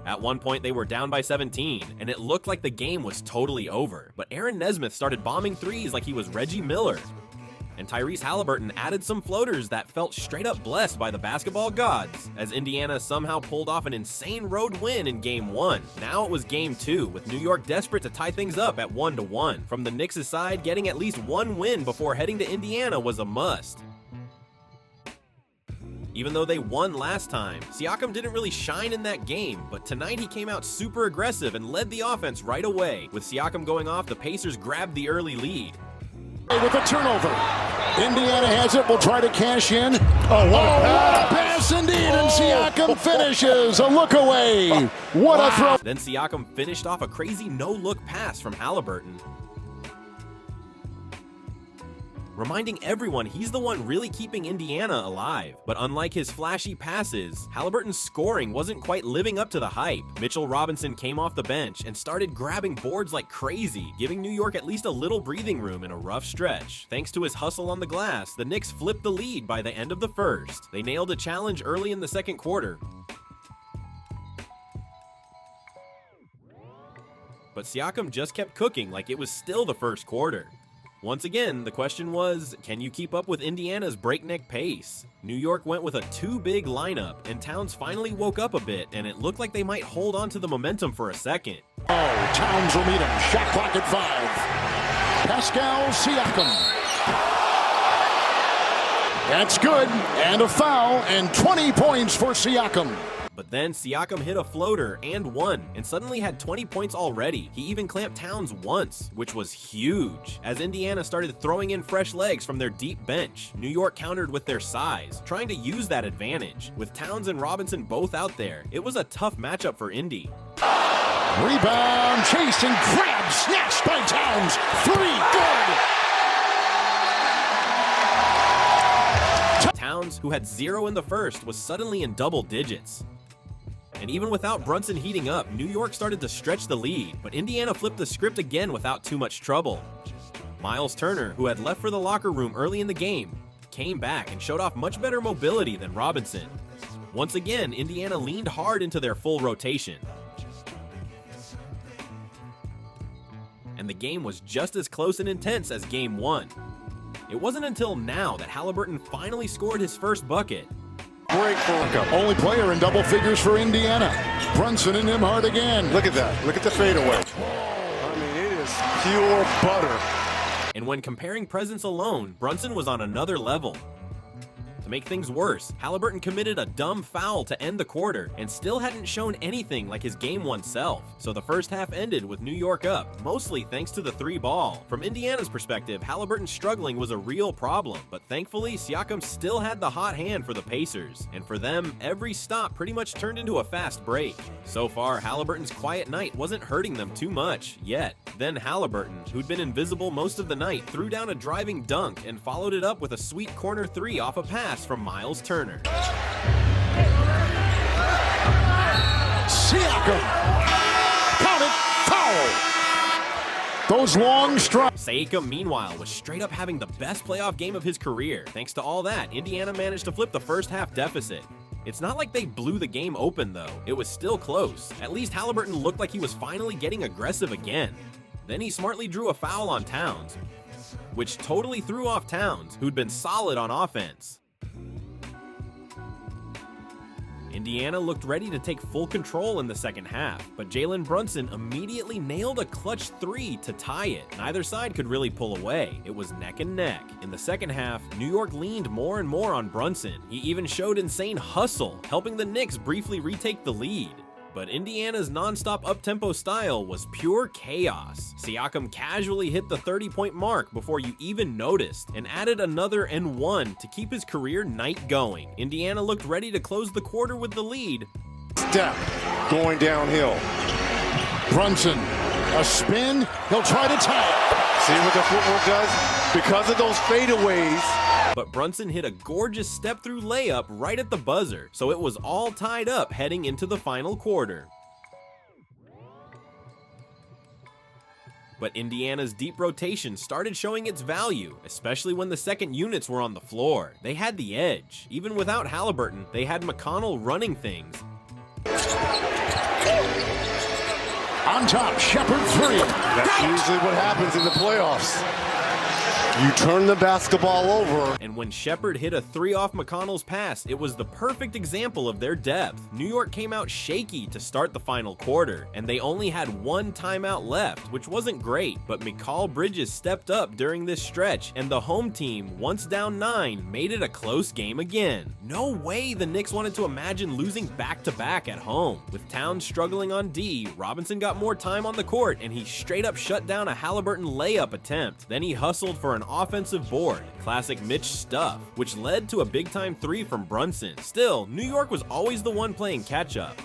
At one point, they were down by 17, and it looked like the game was totally over. But Aaron Nesmith started bombing threes like he was Reggie Miller. And Tyrese Haliburton added some floaters that felt straight up blessed by the basketball gods, as Indiana somehow pulled off an insane road win in Game 1. Now it was Game 2, with New York desperate to tie things up at 1-1. From the Knicks' side, getting at least one win before heading to Indiana was a must. Even though they won last time, Siakam didn't really shine in that game, but tonight he came out super aggressive and led the offense right away. With Siakam going off, the Pacers grabbed the early lead. With a turnover, Indiana has it, will try to cash in. What a pass indeed, and Siakam finishes, a look away. What a throw. Then Siakam finished off a crazy no-look pass from Haliburton, reminding everyone he's the one really keeping Indiana alive. But unlike his flashy passes, Haliburton's scoring wasn't quite living up to the hype. Mitchell Robinson came off the bench and started grabbing boards like crazy, giving New York at least a little breathing room in a rough stretch. Thanks to his hustle on the glass, the Knicks flipped the lead by the end of the first. They nailed a challenge early in the second quarter, but Siakam just kept cooking like it was still the first quarter. Once again, the question was, can you keep up with Indiana's breakneck pace? New York went with a too-big lineup, and Towns finally woke up a bit, and it looked like they might hold on to the momentum for a second. Towns will meet him. Shot clock at 5. Pascal Siakam. That's good, and a foul, and 20 points for Siakam. But then Siakam hit a floater and won, and suddenly had 20 points already. He even clamped Towns once, which was huge. As Indiana started throwing in fresh legs from their deep bench, New York countered with their size, trying to use that advantage. With Towns and Robinson both out there, it was a tough matchup for Indy. Rebound, chase, and grab, snatched by Towns. 3, good! Towns, who had 0 in the first, was suddenly in double digits. And even without Brunson heating up, New York started to stretch the lead, but Indiana flipped the script again without too much trouble. Miles Turner, who had left for the locker room early in the game, came back and showed off much better mobility than Robinson. Once again, Indiana leaned hard into their full rotation. And the game was just as close and intense as Game 1. It wasn't until now that Haliburton finally scored his first bucket. Break for him. Only player in double figures for Indiana. Brunson and him hard again. Look at that. Look at the fadeaway. I mean, it is pure butter. And when comparing presence alone, Brunson was on another level. To make things worse, Haliburton committed a dumb foul to end the quarter and still hadn't shown anything like his Game 1 self. So the first half ended with New York up, mostly thanks to the 3-ball. From Indiana's perspective, Haliburton struggling was a real problem, but thankfully Siakam still had the hot hand for the Pacers, and for them, every stop pretty much turned into a fast break. So far, Haliburton's quiet night wasn't hurting them too much, yet. Then Haliburton, who'd been invisible most of the night, threw down a driving dunk and followed it up with a sweet corner 3 off a pass from Miles Turner. Siakam! Count it, foul! Those long strikes. Siakam, meanwhile, was straight up having the best playoff game of his career. Thanks to all that, Indiana managed to flip the first half deficit. It's not like they blew the game open, though. It was still close. At least Haliburton looked like he was finally getting aggressive again. Then he smartly drew a foul on Towns, which totally threw off Towns, who'd been solid on offense. Indiana looked ready to take full control in the second half, but Jalen Brunson immediately nailed a clutch 3 to tie it. Neither side could really pull away. It was neck and neck. In the second half, New York leaned more and more on Brunson. He even showed insane hustle, helping the Knicks briefly retake the lead. But Indiana's non-stop up-tempo style was pure chaos. Siakam casually hit the 30-point mark before you even noticed, and added another and one to keep his career night going. Indiana looked ready to close the quarter with the lead. Step going downhill. Brunson, a spin, he'll try to tie it. See what the footwork does? Because of those fadeaways. But Brunson hit a gorgeous step-through layup right at the buzzer, so it was all tied up heading into the final quarter. But Indiana's deep rotation started showing its value, especially when the second units were on the floor. They had the edge. Even without Haliburton, they had McConnell running things. On top, Shepherd three. That's usually what happens in the playoffs. You turn the basketball over. And when Shepherd hit a three off McConnell's pass, it was the perfect example of their depth. New York came out shaky to start the final quarter, and they only had one timeout left, which wasn't great, but Mikal Bridges stepped up during this stretch, and the home team, once down 9, made it a close game again. No way the Knicks wanted to imagine losing back-to-back at home. With Towns struggling on D, Robinson got more time on the court, and he straight up shut down a Haliburton layup attempt. Then he hustled for an offensive board, classic Mitch stuff, which led to a big-time 3 from Brunson. Still, New York was always the one playing catch-up.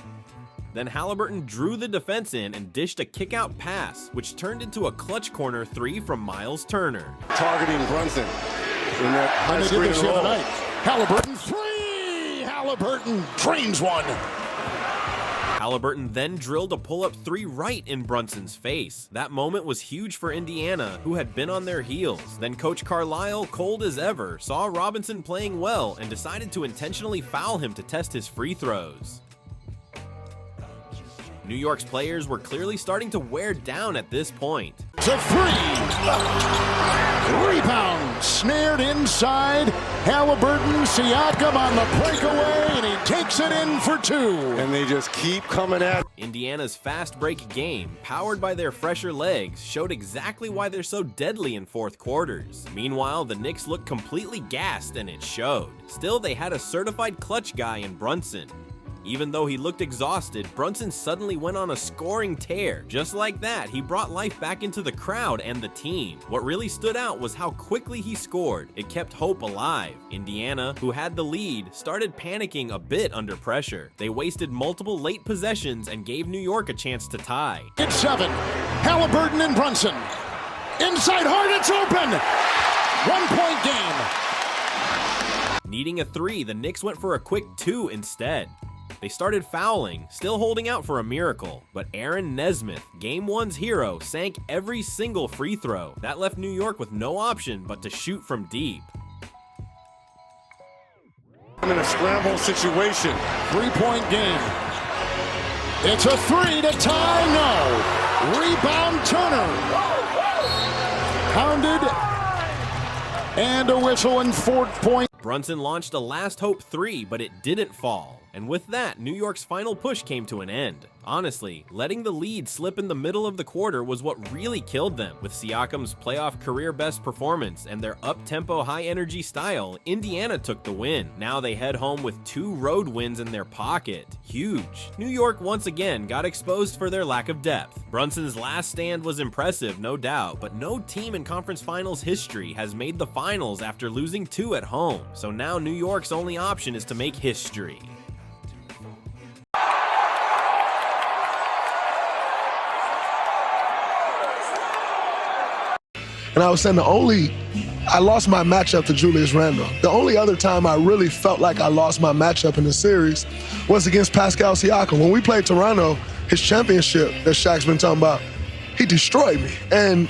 Then Haliburton drew the defense in and dished a kick-out pass, which turned into a clutch corner 3 from Miles Turner. Targeting Brunson in that high screen roll. Haliburton 3! Haliburton drains one. Haliburton then drilled a pull-up 3 right in Brunson's face. That moment was huge for Indiana, who had been on their heels. Then Coach Carlisle, cold as ever, saw Robinson playing well and decided to intentionally foul him to test his free throws. New York's players were clearly starting to wear down at this point. To 3! Rebound, snared inside. Haliburton, Siakam on the breakaway, and he takes it in for 2. And they just keep coming at. Indiana's fast break game, powered by their fresher legs, showed exactly why they're so deadly in fourth quarters. Meanwhile, the Knicks looked completely gassed, and it showed. Still, they had a certified clutch guy in Brunson. Even though he looked exhausted, Brunson suddenly went on a scoring tear. Just like that, he brought life back into the crowd and the team. What really stood out was how quickly he scored. It kept hope alive. Indiana, who had the lead, started panicking a bit under pressure. They wasted multiple late possessions and gave New York a chance to tie. It's 7. Haliburton and Brunson. Inside hard, it's open! 1-point game. Needing a 3, the Knicks went for a quick 2 instead. They started fouling, still holding out for a miracle, but Aaron Nesmith, Game 1's hero, sank every single free throw. That left New York with no option but to shoot from deep. I'm in a scramble situation. 3-point game. It's a 3 to tie, no. Rebound Turner. Pounded. And a whistle and 4-point. Brunson launched a last hope 3, but it didn't fall. And with that, New York's final push came to an end. Honestly, letting the lead slip in the middle of the quarter was what really killed them. With Siakam's playoff career-best performance and their up-tempo, high-energy style, Indiana took the win. Now they head home with 2 road wins in their pocket. Huge. New York once again got exposed for their lack of depth. Brunson's last stand was impressive, no doubt, but no team in conference finals history has made the finals after losing 2 at home. So now New York's only option is to make history. And I was saying I lost my matchup to Julius Randle. The only other time I really felt like I lost my matchup in the series was against Pascal Siakam. When we played Toronto, his championship that Shaq's been talking about, he destroyed me. And